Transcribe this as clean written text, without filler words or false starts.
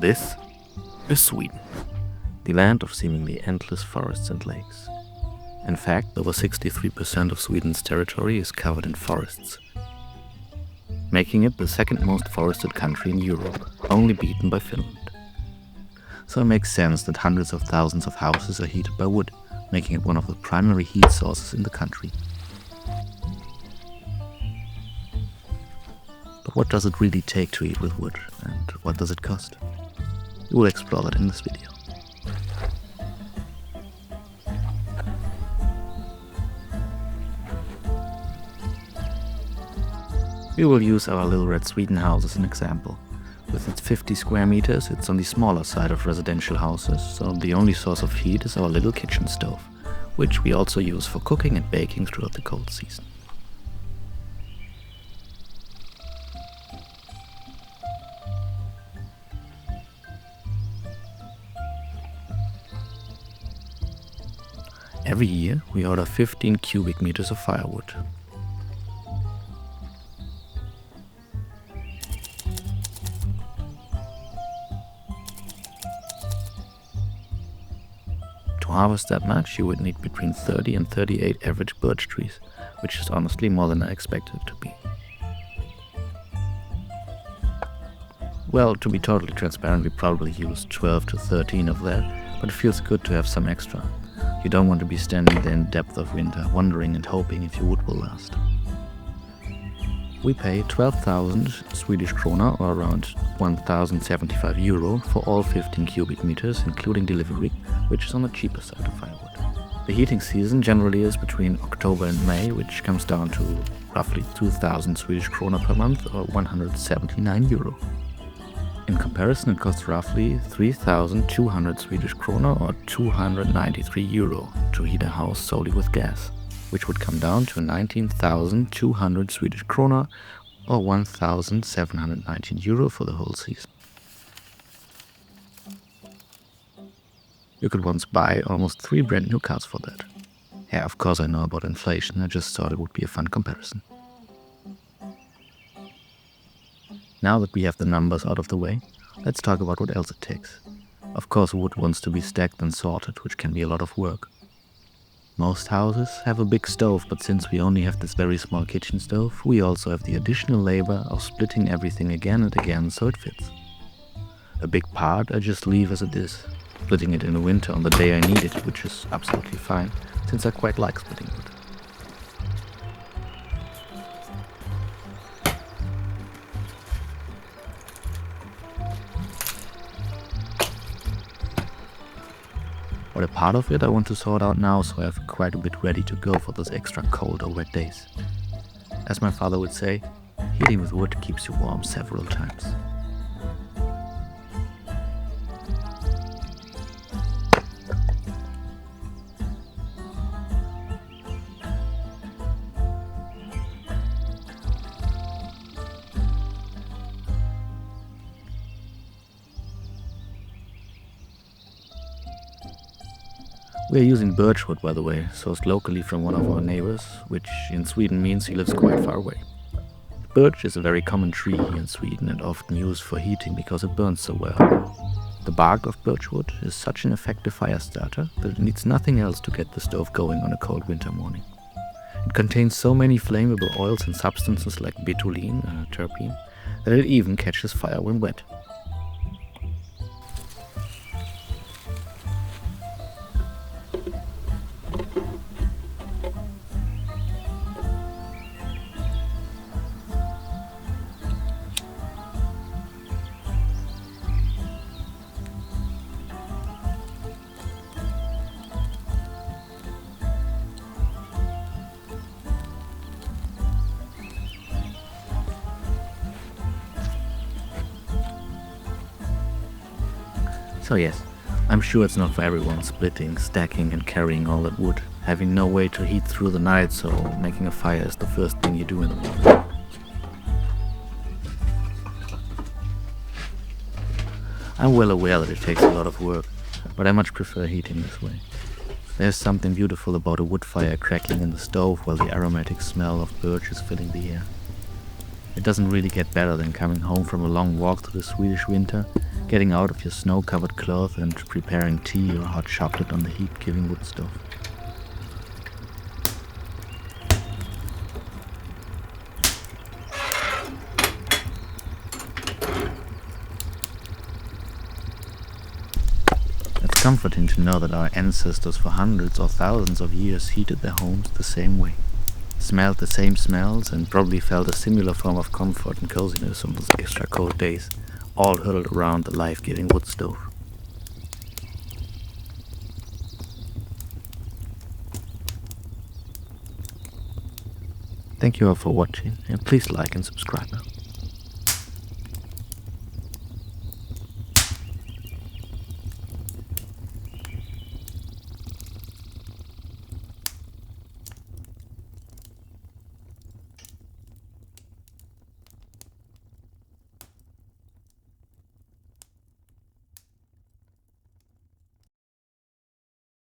This is Sweden, the land of seemingly endless forests and lakes. In fact, over 63% of Sweden's territory is covered in forests, making it the second most forested country in Europe, only beaten by Finland. So it makes sense that hundreds of thousands of houses are heated by wood, making it one of the primary heat sources in the country. But what does it really take to heat with wood, and what does it cost? We will explore that in this video. We will use our little red Sweden house as an example. With its 50 square meters, it's on the smaller side of residential houses, so the only source of heat is our little kitchen stove, which we also use for cooking and baking throughout the cold season. Every year, we order 15 cubic meters of firewood. To harvest that much, you would need between 30 and 38 average birch trees, which is honestly more than I expected it to be. Well, to be totally transparent, we probably used 12 to 13 of that, but it feels good to have some extra. You don't want to be standing there in the depth of winter, wondering and hoping if your wood will last. We pay 12,000 Swedish krona, or around 1,075 euro, for all 15 cubic meters, including delivery, which is on the cheaper side of firewood. The heating season generally is between October and May, which comes down to roughly 2,000 Swedish krona per month, or 179 euro. In comparison, it costs roughly 3,200 Swedish krona, or 293 euro, to heat a house solely with gas, which would come down to 19,200 Swedish krona, or 1,719 euro for the whole season. You could once buy almost 3 brand new cars for that. Yeah, of course I know about inflation, I just thought it would be a fun comparison. Now that we have the numbers out of the way, let's talk about what else it takes. Of course, wood wants to be stacked and sorted, which can be a lot of work. Most houses have a big stove, but since we only have this very small kitchen stove, we also have the additional labor of splitting everything again and again so it fits. A big part I just leave as it is, splitting it in the winter on the day I need it, which is absolutely fine, since I quite like splitting wood. But a part of it I want to sort out now, so I have quite a bit ready to go for those extra cold or wet days. As my father would say, heating with wood keeps you warm several times. We are using birch wood, by the way, sourced locally from one of our neighbors, which in Sweden means he lives quite far away. Birch is a very common tree here in Sweden and often used for heating because it burns so well. The bark of birch wood is such an effective fire starter that it needs nothing else to get the stove going on a cold winter morning. It contains so many flammable oils and substances like butylene, a terpene, that it even catches fire when wet. So yes, I'm sure it's not for everyone splitting, stacking and carrying all that wood, having no way to heat through the night, so making a fire is the first thing you do in the morning. I'm well aware that it takes a lot of work, but I much prefer heating this way. There's something beautiful about a wood fire crackling in the stove while the aromatic smell of birch is filling the air. It doesn't really get better than coming home from a long walk through the Swedish winter, getting out of your snow-covered clothes and preparing tea or hot chocolate on the heat-giving wood stove. It's comforting to know that our ancestors for hundreds or thousands of years heated their homes the same way, smelled the same smells, and probably felt a similar form of comfort and coziness on those extra cold days, all huddled around the life-giving wood stove. Thank you all for watching, and please like and subscribe.